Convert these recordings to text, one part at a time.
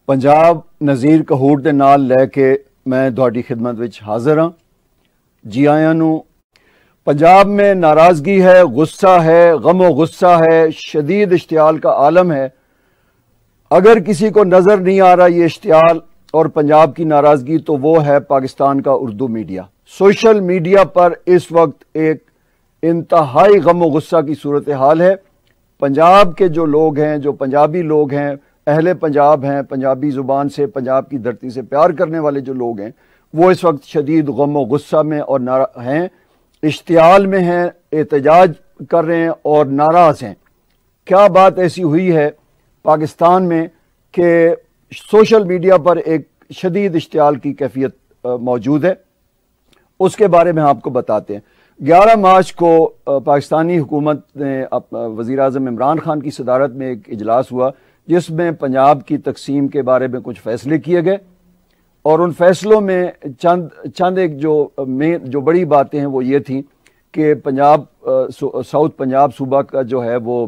पंजाब नज़ीर कहूर दे नाल लैके मैं तुहाडी खिदमत विच हाज़र हाँ। जी आयां नूं। पंजाब में नाराज़गी है, गुस्सा है, गम गुस्सा है, शदीद इश्तियाल का आलम है। अगर किसी को नज़र नहीं आ रहा ये इश्तियाल और पंजाब की नाराज़गी तो वो है पाकिस्तान का उर्दू मीडिया। सोशल मीडिया पर इस वक्त एक इंतहाई गम गुस्सा की सूरत हाल है। पंजाब के जो लोग हैं, जो पंजाबी लोग हैं, अहले पंजाब हैं, पंजाबी ज़ुबान से, पंजाब की धरती से प्यार करने वाले जो लोग हैं, वो इस वक्त शदीद गम गुस्सा में और हैं, इश्तियाल में हैं, एहतजाज कर रहे हैं और नाराज़ हैं। क्या बात ऐसी हुई है पाकिस्तान में कि सोशल मीडिया पर एक शदीद इश्तियाल की कैफियत मौजूद है, उसके बारे में आपको बताते हैं। 11 मार्च को पाकिस्तानी हुकूमत ने वज़ीर आज़म इमरान खान की सदारत में एक इजलास हुआ जिसमें पंजाब की तकसीम के बारे में कुछ फ़ैसले किए गए और उन फैसलों में चंद एक जो बड़ी बातें हैं वो ये थी कि पंजाब साउथ पंजाब सूबा का जो है वो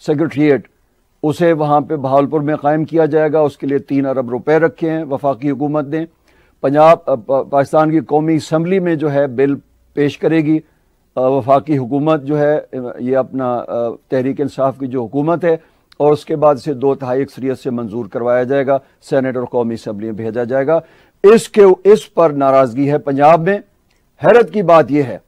सेक्रेटरीट उसे वहाँ पे बहावलपुर में क़ायम किया जाएगा। उसके लिए 3 अरब रुपए रखे हैं वफाकी हुकूमत ने। पंजाब पाकिस्तान की कौमी असम्बली में जो है बिल पेश करेगी वफाकी हुकूमत, जो है ये अपना तहरीक इंसाफ की जो हुकूमत है, और उसके बाद इसे 2/3 अक्सरियत से मंजूर करवाया जाएगा, सेनेट और कौमी असम्बली में भेजा जाएगा। इस पर नाराज़गी है पंजाब में। हैरत की बात यह है,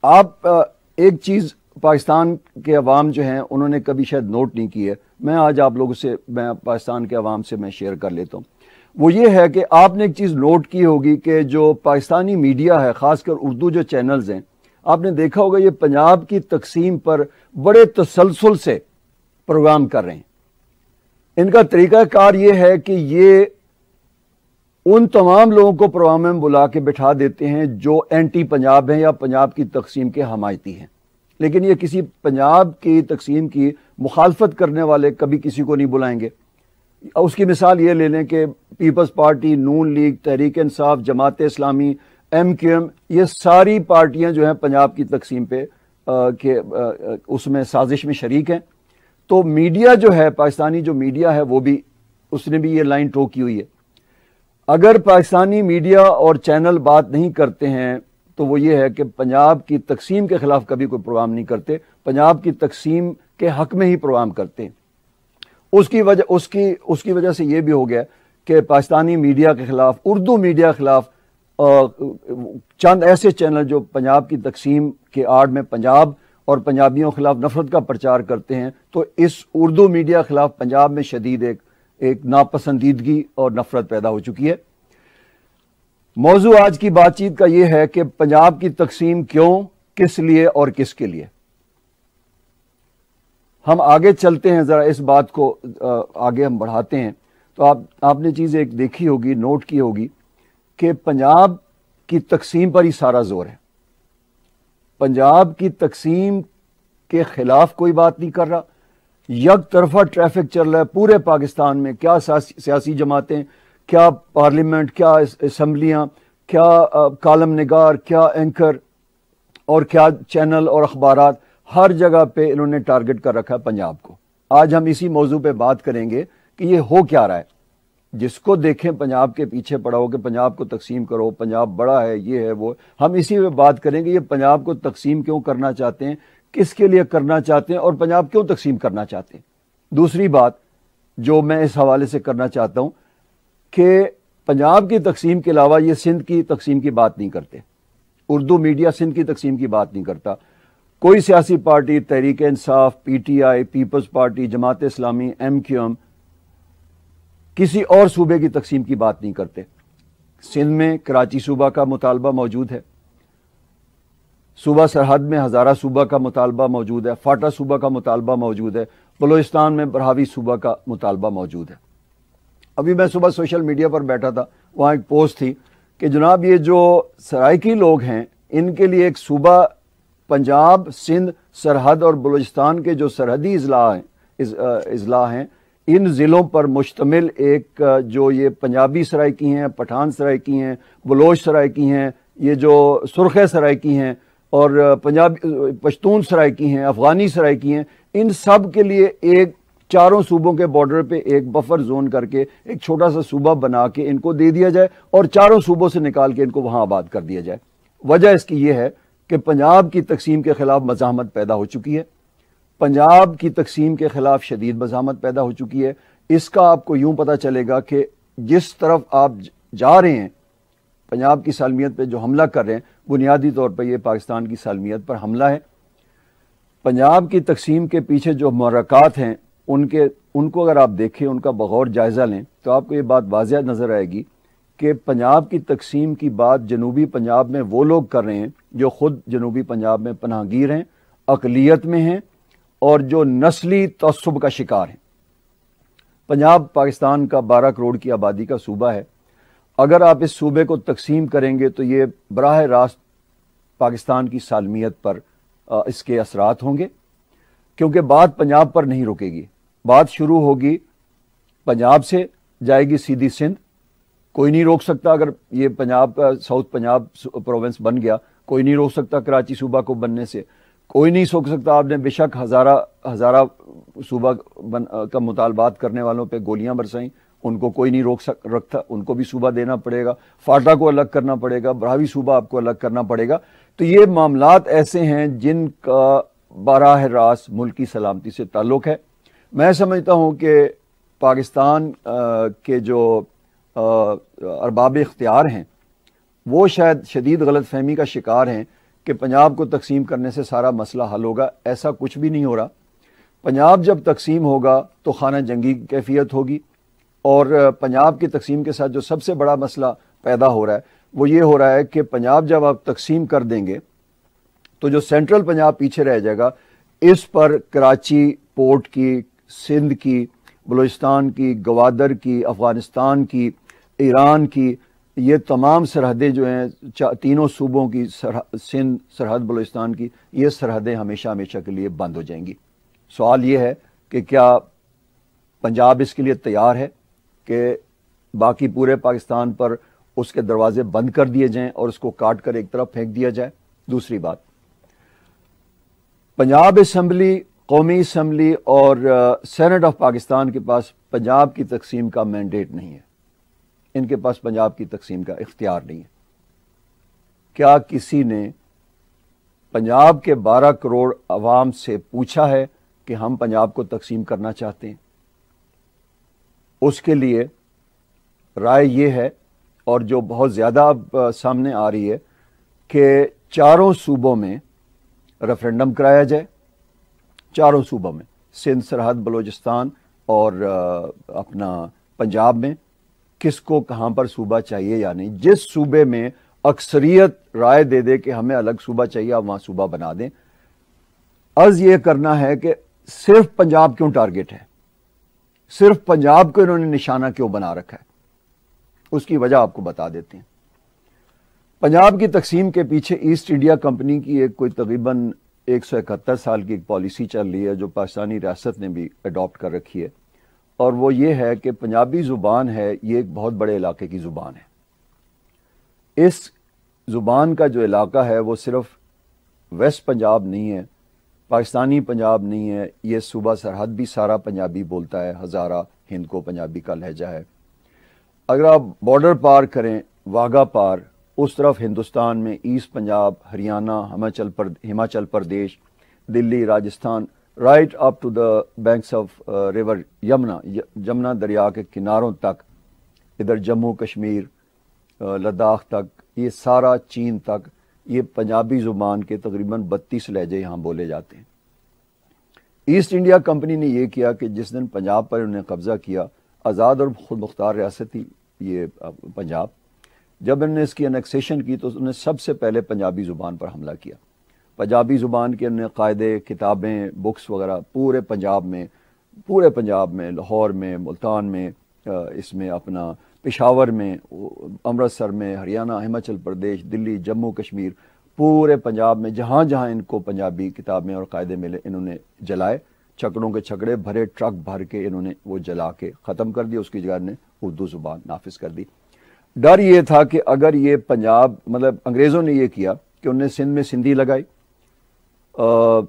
आप एक चीज़ पाकिस्तान के अवाम जो हैं उन्होंने कभी शायद नोट नहीं की है, मैं आज आप लोगों से, मैं पाकिस्तान के अवाम से मैं शेयर कर लेता हूँ। वो ये है कि आपने एक चीज़ नोट की होगी कि जो पाकिस्तानी मीडिया है, ख़ासकर उर्दू जो चैनल्स हैं, आपने देखा होगा ये पंजाब की तकसीम पर बड़े तसलसल से प्रोग्राम कर रहे हैं। इनका तरीक़ाकार ये है कि ये उन तमाम लोगों को प्रोग्राम में बुला के बिठा देते हैं जो एंटी पंजाब हैं या पंजाब की तकसीम के हमायती हैं, लेकिन ये किसी पंजाब की तकसीम की मुखालफत करने वाले कभी किसी को नहीं बुलाएंगे। उसकी मिसाल ये ले लें कि पीपल्स पार्टी, नून लीग, तहरीक इंसाफ, जमात इस्लामी, MQM, ये सारी पार्टियां जो हैं पंजाब की तकसीम पे उसमें साजिश में शरीक हैं। तो मीडिया जो है, पाकिस्तानी जो मीडिया है, वो भी, उसने भी ये लाइन टोकी हुई है। अगर पाकिस्तानी मीडिया और चैनल बात नहीं करते हैं तो वो ये है कि पंजाब की तकसीम के खिलाफ कभी कोई प्रोग्राम नहीं करते, पंजाब की तकसीम के हक में ही प्रोग्राम करते हैं। उसकी वजह से ये भी हो गया कि पाकिस्तानी मीडिया के खिलाफ, उर्दू मीडिया के खिलाफ चंद ऐसे चैनल जो पंजाब की तकसीम के आड़ में पंजाब और पंजाबियों के खिलाफ नफरत का प्रचार करते हैं, तो इस उर्दू मीडिया के खिलाफ पंजाब में शदीद एक नापसंदीदगी और नफरत पैदा हो चुकी है। मौजू आज की बातचीत का यह है कि पंजाब की तकसीम क्यों, किस लिए और किसके लिए। हम आगे चलते हैं, ज़रा इस बात को आगे हम बढ़ाते हैं। तो आपने चीज़ एक देखी होगी, नोट की होगी कि पंजाब की तकसीम पर ही सारा जोर है। पंजाब की तकसीम के खिलाफ कोई बात नहीं कर रहा, यक तरफा ट्रैफिक चल रहा है पूरे पाकिस्तान में। क्या सियासी जमातें, क्या पार्लियामेंट, क्या असम्बलियाँ, क्या कालम निगार, क्या एंकर और क्या चैनल और अखबारात, हर जगह पे इन्होंने टारगेट कर रखा है पंजाब को। आज हम इसी मौजू पे बात करेंगे कि ये हो क्या रहा है। जिसको देखें पंजाब के पीछे पड़ा हो कि पंजाब को तकसीम करो, पंजाब बड़ा है, ये है वो। हम इसी पे बात करेंगे, ये पंजाब को तकसीम क्यों करना चाहते हैं, किसके लिए करना चाहते हैं और पंजाब क्यों तकसीम करना चाहते हैं। दूसरी बात जो मैं इस हवाले से करना चाहता हूँ कि पंजाब की तकसीम के अलावा ये सिंध की तकसीम की बात नहीं करते। उर्दू मीडिया सिंध की तकसीम की बात नहीं करता। कोई सियासी party, Tehreek Insaf, PTI, peoples party, Jamaat Islami, MQM किसी और सूबे की तकसीम की बात नहीं करते। सिंध में कराची सूबा का मुतालबा मौजूद है, सूबा सरहद में हज़ारा सूबा का मुतालबा मौजूद है, फाटा सूबा का मुतालबा मौजूद है, बलोचिस्तान में बरहावी सूबा का मुतालबा मौजूद है। अभी मैं सुबह सोशल मीडिया पर बैठा था, वहाँ एक पोस्ट थी कि जनाब ये जो सराइकी लोग हैं इनके लिए एक सूबा पंजाब, सिंध, सरहद और बलूचिस्तान के जो सरहदी अजला हैं इन ज़िलों पर मुश्तमिल एक जो ये पंजाबी सराइकी हैं, पठान सराइकी हैं, बलोच सराइकी हैं, ये जो सुरख सराइकी हैं और पंजाबी पश्तून सराइकी हैं, अफ़गानी सराइकी हैं, इन सब के लिए एक चारों सूबों के बॉर्डर पे एक बफर जोन करके एक छोटा सा सूबा बना के इनको दे दिया जाए और चारों सूबों से निकाल के इनको वहां आबाद कर दिया जाए। वजह इसकी यह है कि पंजाब की तकसीम के खिलाफ मज़ाहमत पैदा हो चुकी है, पंजाब की तकसीम के खिलाफ शदीद मज़ाहमत पैदा हो चुकी है। इसका आपको यूं पता चलेगा कि जिस तरफ आप जा रहे हैं, पंजाब की सालमियत पे जो हमला कर रहे हैं, बुनियादी तौर पर यह पाकिस्तान की सालमियत पर हमला है। पंजाब की तकसीम के पीछे जो मुहर्रकात हैं उनको अगर आप देखें, उनका बगौर जायज़ा लें, तो आपको ये बात वाज़िह नज़र आएगी कि पंजाब की तकसीम की बात जनूबी पंजाब में वो लोग कर रहे हैं जो ख़ुद जनूबी पंजाब में पनाहगीर हैं, अक़लियत में हैं और जो नस्ली तअस्सुब का शिकार हैं। पंजाब पाकिस्तान का 12 करोड़ की आबादी का सूबा है। अगर आप इस सूबे को तकसीम करेंगे तो ये बराह रास्त पाकिस्तान की सालमियत पर इसके असरात होंगे, क्योंकि बात पंजाब पर नहीं रुकेगी। बात शुरू होगी पंजाब से, जाएगी सीधी सिंध। कोई नहीं रोक सकता, अगर ये पंजाब का साउथ पंजाब प्रोविंस बन गया, कोई नहीं रोक सकता कराची सूबा को बनने से। कोई नहीं सोच सकता, आपने बेशक हज़ारा सूबा का मुतालबात करने वालों पे गोलियां बरसाई, उनको कोई नहीं रखता, उनको भी सूबा देना पड़ेगा। फाटा को अलग करना पड़ेगा, बरावी सूबा आपको अलग करना पड़ेगा। तो ये मामलात ऐसे हैं जिनका बराह रास्त मुल्क की सलामती से ताल्लुक़ है। मैं समझता हूँ कि पाकिस्तान के जो अरबाब इख्तियार हैं वो शायद शदीद गलत फहमी का शिकार हैं कि पंजाब को तकसीम करने से सारा मसला हल होगा। ऐसा कुछ भी नहीं हो रहा। पंजाब जब तकसीम होगा तो खाना जंगी की कैफियत होगी, और पंजाब की तकसीम के साथ जो सबसे बड़ा मसला पैदा हो रहा है वो ये हो रहा है कि पंजाब जब आप तकसीम कर देंगे तो जो सेंट्रल पंजाब पीछे रह जाएगा, इस पर कराची पोर्ट की, सिंध की, बलूचिस्तान की, गवादर की, अफ़गानिस्तान की, ईरान की, ये तमाम सरहदें जो हैं तीनों सूबों की, सिंध सरहद, बलूचिस्तान की, ये सरहदें हमेशा हमेशा के लिए बंद हो जाएंगी। सवाल ये है कि क्या पंजाब इसके लिए तैयार है कि बाकी पूरे पाकिस्तान पर उसके दरवाजे बंद कर दिए जाएं और उसको काट कर एक तरफ फेंक दिया जाए? दूसरी बात, पंजाब असम्बली, कौमी असम्बली और सेनेट ऑफ पाकिस्तान के पास पंजाब की तकसीम का मैंडेट नहीं है। इनके पास पंजाब की तकसीम का इख्तियार नहीं है। क्या किसी ने पंजाब के 12 करोड़ अवाम से पूछा है कि हम पंजाब को तकसीम करना चाहते हैं? उसके लिए राय ये है, और जो बहुत ज़्यादा अब सामने आ रही है, कि चारों सूबों में रेफरेंडम कराया जाए। चारों सूबों में, सिंध सरहद, बलूचिस्तान और अपना पंजाब में, किसको कहाँ पर सूबा चाहिए या नहीं। जिस सूबे में अक्सरियत राय दे दे कि हमें अलग सूबा चाहिए, आप वहाँ सूबा बना दें। अर्ज ये करना है कि सिर्फ पंजाब क्यों टारगेट है, सिर्फ पंजाब को इन्होंने निशाना क्यों बना रखा है, उसकी वजह आपको बता देते हैं। पंजाब की तकसीम के पीछे ईस्ट इंडिया कंपनी की एक कोई तकरीबन 171 साल की एक पॉलिसी चल रही है, जो पाकिस्तानी रियासत ने भी अडॉप्ट कर रखी है, और वो ये है कि पंजाबी ज़ुबान है, ये एक बहुत बड़े इलाके की ज़ुबान है। इस ज़ुबान का जो इलाका है वो सिर्फ वेस्ट पंजाब नहीं है, पाकिस्तानी पंजाब नहीं है, ये सूबा सरहद भी सारा पंजाबी बोलता है। हज़ारा हिंद को पंजाबी का लहजा है। अगर आप बॉर्डर पार करें, वाघा पार, उस तरफ हिंदुस्तान में east Punjab, Haryana, Himachal Pradesh, Delhi, Rajasthan, right up to the banks of river Yamuna दरिया के किनारों तक, इधर जम्मू कश्मीर, लद्दाख तक, ये सारा चीन तक, ये पंजाबी ज़ुबान के तकरीबन 32 लहजे यहाँ बोले जाते हैं। ईस्ट इंडिया कंपनी ने यह किया कि जिस दिन पंजाब पर उन्होंने कब्ज़ा किया, आज़ाद और खुद मुख्तार रियासत थी ये पंजाब, जब इन्होंने इसकी अनेक्सेशन की तो उन्होंने सबसे पहले पंजाबी ज़ुबान पर हमला किया। पंजाबी ज़ुबान के उन्होंने कायदे, किताबें, बुक्स वगैरह पूरे पंजाब में, लाहौर में, मुल्तान में, इसमें अपना पेशावर में, अमृतसर में, हरियाणा, हिमाचल प्रदेश, दिल्ली, जम्मू कश्मीर, पूरे पंजाब में जहाँ जहाँ इनको पंजाबी किताबें और कायदे मिले, इन्होंने जलाए। छकड़ों के छकड़े भरे ट्रक भर के इन्होंने वो जला के ख़त्म कर दिया। उसकी जगह ने उर्दू ज़ुबान नाफिज कर दी। डर ये था कि अगर ये पंजाब, मतलब अंग्रेज़ों ने ये किया कि उन्होंने सिंध में सिंधी लगाई,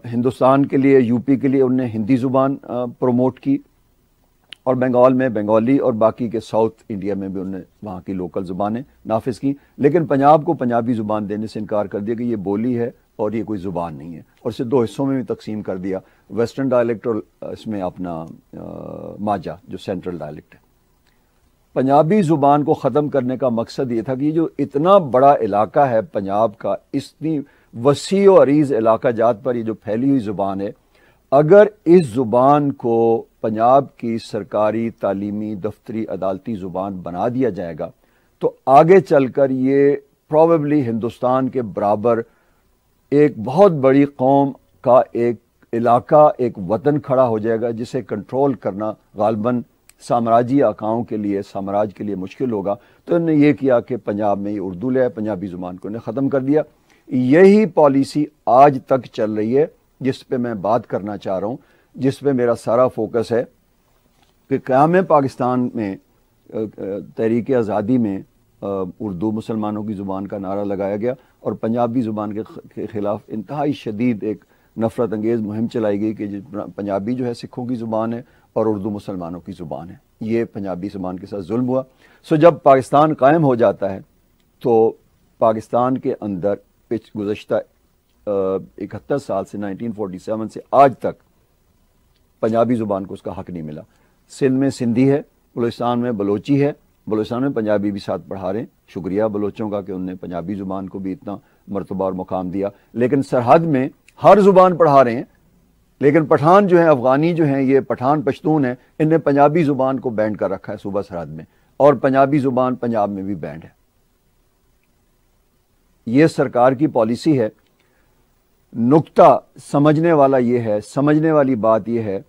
हिंदुस्तान के लिए, यूपी के लिए उन्होंने हिंदी ज़ुबान प्रमोट की, اور بنگال میں بنگالی اور باقی کے ساؤتھ انڈیا میں بھی انہوں نے وہاں کی لوکل زبانیں نافذ کی، لیکن پنجاب کو پنجابی زبان دینے سے انکار کر دیا کہ یہ بولی ہے اور یہ کوئی زبان نہیں ہے، اور اسے دو حصوں میں بھی تقسیم کر دیا، ویسٹرن ڈائلیکٹ اور اس میں اپنا ماجا جو سینٹرل ڈائلیکٹ ہے۔ پنجابی زبان کو ختم کرنے کا مقصد یہ تھا کہ یہ جو اتنا بڑا علاقہ ہے پنجاب کا، اتنی وسیع و عریض علاقہ جات پر یہ جو پھیلی ہوئی زبان ہے، اگر اس زبان کو پنجاب کی سرکاری تعلیمی دفتری عدالتی زبان بنا دیا جائے گا تو آگے چل کر یہ پروبیبلی ہندوستان کے برابر ایک بہت بڑی قوم کا ایک علاقہ، ایک وطن کھڑا ہو جائے گا، جسے کنٹرول کرنا غالباً سامراجی آقاؤں کے لیے، سامراج کے لیے مشکل ہوگا۔ تو انہوں نے یہ کیا کہ پنجاب میں یہ اردو لے آئے، پنجابی زبان کو انہیں ختم کر دیا۔ یہی پالیسی آج تک چل رہی ہے، جس پہ میں بات کرنا چاہ رہا ہوں، جس پہ میرا سارا فوکس ہے کہ قیام پاکستان میں تحریک آزادی میں اردو مسلمانوں کی زبان کا نعرہ لگایا گیا اور پنجابی زبان کے خلاف انتہائی شدید ایک نفرت انگیز مہم چلائی گئی کہ پنجابی جو ہے سکھوں کی زبان ہے اور اردو مسلمانوں کی زبان ہے۔ یہ پنجابی زبان کے ساتھ ظلم ہوا۔ جب پاکستان قائم ہو جاتا ہے تو پاکستان کے اندر گزشتہ 71 سال سے 1947 سے آج تک پنجابی زبان کو اس کا حق نہیں ملا۔ سندھ میں سندھی ہے، بلوچستان میں بلوچی ہے، بلوچستان میں پنجابی بھی ساتھ پڑھا رہے ہیں، شکریہ بلوچوں کا کہ انہوں نے پنجابی زبان کو بھی اتنا مرتبہ اور مقام دیا، لیکن سرحد میں ہر زبان پڑھا رہے ہیں، لیکن پٹھان جو ہیں، افغانی جو ہیں، یہ پٹھان پشتون ہیں، ان نے پنجابی زبان کو بینڈ کر رکھا ہے صوبہ سرحد میں، اور پنجابی زبان پنجاب میں بھی بینڈ ہے۔ یہ سرکار کی پالیسی ہے۔ نقطہ سمجھنے والا یہ ہے، سمجھنے والی بات یہ ہے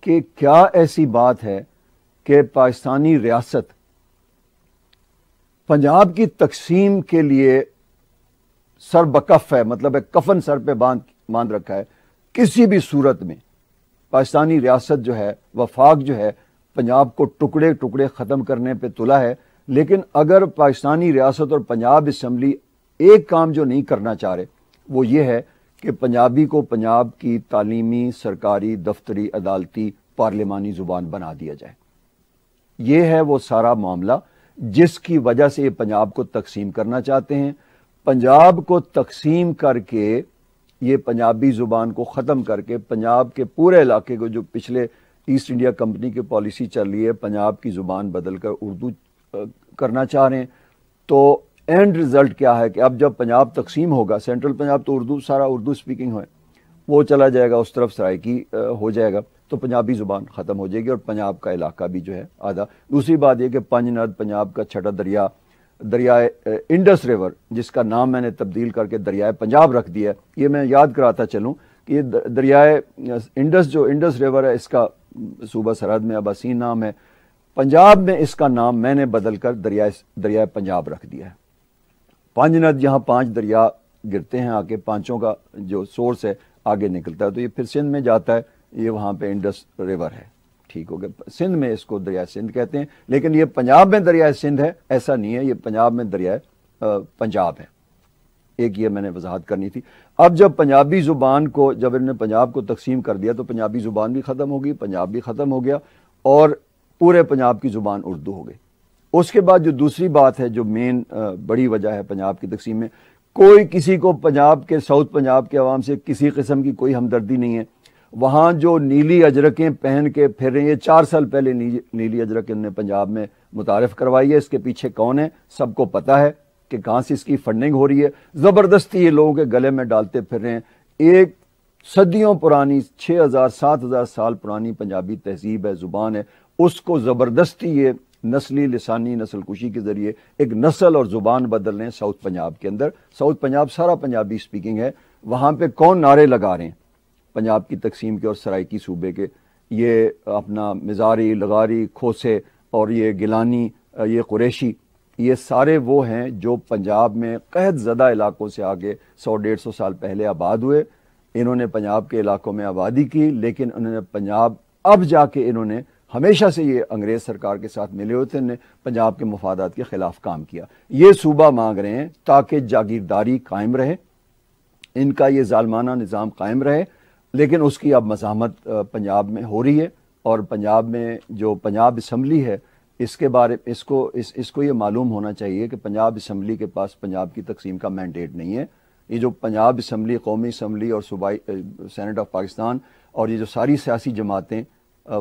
کہ کیا ایسی بات ہے کہ پاکستانی ریاست پنجاب کی تقسیم کے لیے سر بکف ہے، مطلب ہے کفن سر پہ باندھ رکھا ہے، کسی بھی صورت میں پاکستانی ریاست جو ہے، وفاق جو ہے، پنجاب کو ٹکڑے ٹکڑے ختم کرنے پہ تلا ہے، لیکن اگر پاکستانی ریاست اور پنجاب اسمبلی ایک کام جو نہیں کرنا چاہ رہے وہ یہ ہے کہ پنجابی کو پنجاب کی تعلیمی، سرکاری، دفتری، عدالتی، پارلیمانی زبان بنا دیا جائے۔ یہ ہے وہ سارا معاملہ جس کی وجہ سے یہ پنجاب کو تقسیم کرنا چاہتے ہیں۔ پنجاب کو تقسیم کر کے، یہ پنجابی زبان کو ختم کر کے، پنجاب کے پورے علاقے کو جو پچھلے ایسٹ انڈیا کمپنی کی پالیسی چل رہی ہے، پنجاب کی زبان بدل کر اردو کرنا چاہ رہے ہیں، تو اینڈ رزلٹ کیا ہے کہ اب جب پنجاب تقسیم ہوگا، سینٹرل پنجاب تو اردو، سارا اردو سپیکنگ ہے، وہ چلا جائے گا اس طرف، سرائکی ہو جائے گا، تو پنجابی زبان ختم ہو جائے گی اور پنجاب کا علاقہ بھی جو ہے آدھا۔ دوسری بات یہ کہ پنج ند پنجاب کا چھٹا دریائے انڈس ریور، جس کا نام میں نے تبدیل کر کے دریائے پنجاب رکھ دیا ہے، یہ میں یاد کراتا چلوں کہ یہ دریائے انڈس جو انڈس ریور ہے، اس کا صوبہ سرحد میں اباسین نام ہے، پنجاب میں اس کا نام میں نے بدل کر دریائے پنجاب رکھ دیا ہے۔ پانچ ند جہاں 5 دریا گرتے ہیں، آگے پانچوں کا جو سورس ہے آگے نکلتا ہے، تو یہ پھر سندھ میں جاتا ہے، یہ وہاں پہ انڈس ریور ہے، ٹھیک ہو گیا۔ سندھ میں اس کو دریائے سندھ کہتے ہیں، لیکن یہ پنجاب میں دریائے سندھ ہے ایسا نہیں ہے، یہ پنجاب میں دریائے پنجاب ہے۔ ایک یہ میں نے وضاحت کرنی تھی۔ اب جب پنجابی زبان کو، جب انہوں نے پنجاب کو تقسیم کر دیا تو پنجابی زبان بھی ختم ہو گئی، پنجاب بھی ختم ہو گیا اور پورے پنجاب کی زبان اردو ہو گئی۔ اس کے بعد جو دوسری بات ہے، جو مین بڑی وجہ ہے پنجاب کی تقسیم میں، کوئی کسی کو پنجاب کے، ساؤتھ پنجاب کے عوام سے کسی قسم کی کوئی ہمدردی نہیں ہے۔ وہاں جو نیلی اجرکیں پہن کے پھر رہے ہیں، 4 سال پہلے نیلی اجرک انہوں نے پنجاب میں متعارف کروائی ہے، اس کے پیچھے کون ہے سب کو پتہ ہے کہ کہاں سے اس کی فنڈنگ ہو رہی ہے، زبردستی یہ لوگوں کے گلے میں ڈالتے پھر رہے ہیں۔ ایک صدیوں پرانی، 6000 7000 سال پرانی پنجابی تہذیب ہے، زبان ہے، اس کو زبردستی یہ نسلی لسانی نسل کشی کے ذریعے ایک نسل اور زبان بدل رہے ہیں ساؤتھ پنجاب کے اندر۔ ساؤتھ پنجاب سارا پنجابی سپیکنگ ہے، وہاں پہ کون نعرے لگا رہے ہیں پنجاب کی تقسیم کے اور سرائکی صوبے کے؟ یہ اپنا مزاری، لغاری، کھوسے اور یہ گیلانی، یہ قریشی، یہ سارے وہ ہیں جو پنجاب میں قحط زدہ علاقوں سے آگے 100-150 سال پہلے آباد ہوئے۔ انہوں نے پنجاب کے علاقوں میں آبادی کی، لیکن انہوں نے پنجاب، اب جا کے انہوں نے، ہمیشہ سے یہ انگریز سرکار کے ساتھ ملے ہوئے تھے، انہوں نے پنجاب کے مفادات کے خلاف کام کیا۔ یہ صوبہ مانگ رہے ہیں تاکہ جاگیرداری قائم رہے، ان کا یہ ظالمانہ نظام قائم رہے، لیکن اس کی اب مزاحمت پنجاب میں ہو رہی ہے اور پنجاب میں جو پنجاب اسمبلی ہے اس کے بارے اس کو یہ معلوم ہونا چاہیے کہ پنجاب اسمبلی کے پاس پنجاب کی تقسیم کا مینڈیٹ نہیں ہے. یہ جو پنجاب اسمبلی، قومی اسمبلی اور صوبائی سینٹ آف پاکستان اور یہ جو ساری سیاسی جماعتیں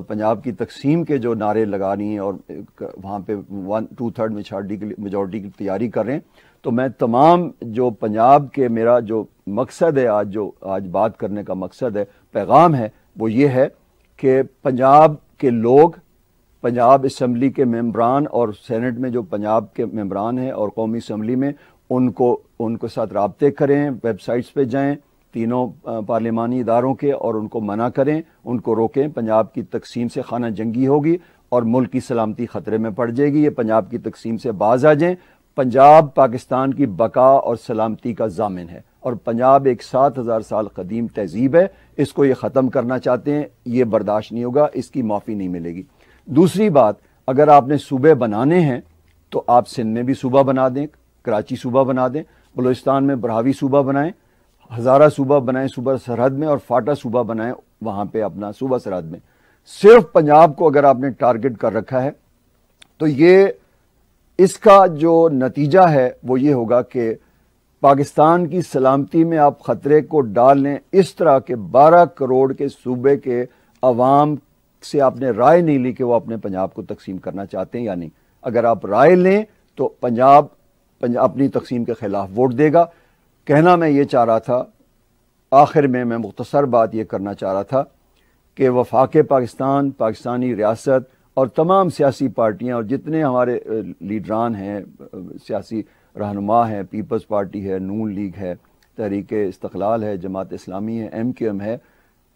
پنجاب کی تقسیم کے جو نعرے لگا رہی ہیں اور وہاں پہ 1/2 میجورٹی کی تیاری کر رہے ہیں، تو میں تمام جو پنجاب کے میرا جو مقصد ہے آج بات کرنے کا مقصد ہے، پیغام ہے، وہ یہ ہے کہ پنجاب کے لوگ، پنجاب اسمبلی کے ممبران اور سینٹ میں جو پنجاب کے ممبران ہیں اور قومی اسمبلی میں ان کو ساتھ رابطے کریں، ویب سائٹس پہ جائیں تینوں پارلیمانی اداروں کے اور ان کو منع کریں، ان کو روکیں. پنجاب کی تقسیم سے خانہ جنگی ہوگی اور ملک کی سلامتی خطرے میں پڑ جائے گی. یہ پنجاب کی تقسیم سے باز آ جائیں. پنجاب پاکستان کی بقا اور سلامتی کا ضامن ہے اور پنجاب ایک 7000 سال قدیم تہذیب ہے. اس کو یہ ختم کرنا چاہتے ہیں، یہ برداشت نہیں ہوگا، اس کی معافی نہیں ملے گی. دوسری بات، اگر آپ نے صوبے بنانے ہیں تو آپ سندھ میں بھی صوبہ بنا دیں، کراچی صوبہ بنا دیں، بلوچستان میں براہوی صوبہ بنائیں، ہزارہ صوبہ بنائیں صوبہ سرحد میں، اور فاٹا صوبہ بنائیں وہاں پہ اپنا صوبہ سرحد میں. صرف پنجاب کو اگر آپ نے ٹارگٹ کر رکھا ہے تو اس کا جو نتیجہ ہے وہ یہ ہوگا کہ پاکستان کی سلامتی میں آپ خطرے کو ڈال لیں. اس طرح کے 12 کروڑ کے صوبے کے عوام سے آپ نے رائے نہیں لی کہ وہ اپنے پنجاب کو تقسیم کرنا چاہتے ہیں یا نہیں. اگر آپ رائے لیں تو پنجاب اپنی تقسیم کے خلاف ووٹ دے گا. کہنا میں یہ چاہ رہا تھا، آخر میں مختصر بات یہ کرنا چاہ رہا تھا کہ وفاق پاکستان، پاکستانی ریاست اور تمام سیاسی پارٹیاں اور جتنے ہمارے لیڈران ہیں، سیاسی رہنما ہیں، پیپلز پارٹی ہے، نون لیگ ہے، تحریک استقلال ہے، جماعت اسلامی ہے، MQM ہے،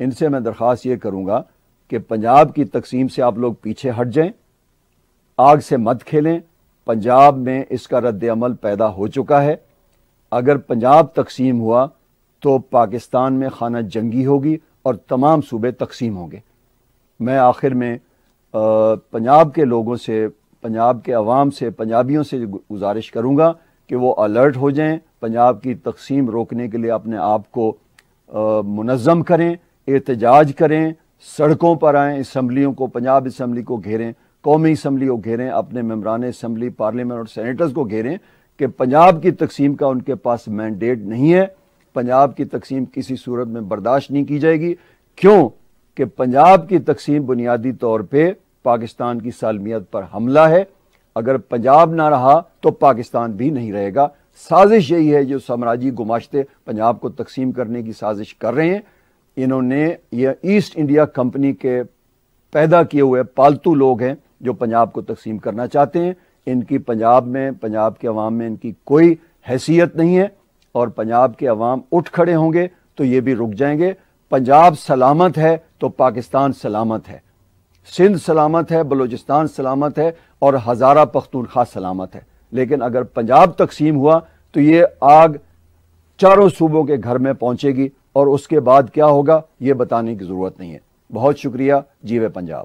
ان سے میں درخواست یہ کروں گا کہ پنجاب کی تقسیم سے آپ لوگ پیچھے ہٹ جائیں، آگ سے مت کھیلیں. پنجاب میں اس کا رد عمل پیدا ہو چکا ہے. اگر پنجاب تقسیم ہوا تو پاکستان میں خانہ جنگی ہوگی اور تمام صوبے تقسیم ہوں گے. میں آخر میں پنجاب کے لوگوں سے، پنجاب کے عوام سے، پنجابیوں سے گزارش کروں گا کہ وہ الرٹ ہو جائیں، پنجاب کی تقسیم روکنے کے لیے اپنے آپ کو منظم کریں، احتجاج کریں، سڑکوں پر آئیں، اسمبلیوں کو، پنجاب اسمبلی کو گھیریں، قومی اسمبلی کو گھیریں، اپنے ممبران اسمبلی، پارلیمنٹ اور سینیٹرز کو گھیریں کہ پنجاب کی تقسیم کا ان کے پاس مینڈیٹ نہیں ہے. پنجاب کی تقسیم کسی صورت میں برداشت نہیں کی جائے گی. کیوں کہ پنجاب کی تقسیم بنیادی طور پہ پاکستان کی سالمیت پر حملہ ہے. اگر پنجاب نہ رہا تو پاکستان بھی نہیں رہے گا. سازش یہی ہے، جو سامراجی گماشتے پنجاب کو تقسیم کرنے کی سازش کر رہے ہیں. انہوں نے، یہ ایسٹ انڈیا کمپنی کے پیدا کیے ہوئے پالتو لوگ ہیں جو پنجاب کو تقسیم کرنا چاہتے ہیں. ان کی پنجاب میں، پنجاب کے عوام میں ان کی کوئی حیثیت نہیں ہے اور پنجاب کے عوام اٹھ کھڑے ہوں گے تو یہ بھی رک جائیں گے. پنجاب سلامت ہے تو پاکستان سلامت ہے، سندھ سلامت ہے، بلوچستان سلامت ہے اور ہزارہ پختونخوا سلامت ہے. لیکن اگر پنجاب تقسیم ہوا تو یہ آگ چاروں صوبوں کے گھر میں پہنچے گی اور اس کے بعد کیا ہوگا یہ بتانے کی ضرورت نہیں ہے. بہت شکریہ. جیوے پنجاب.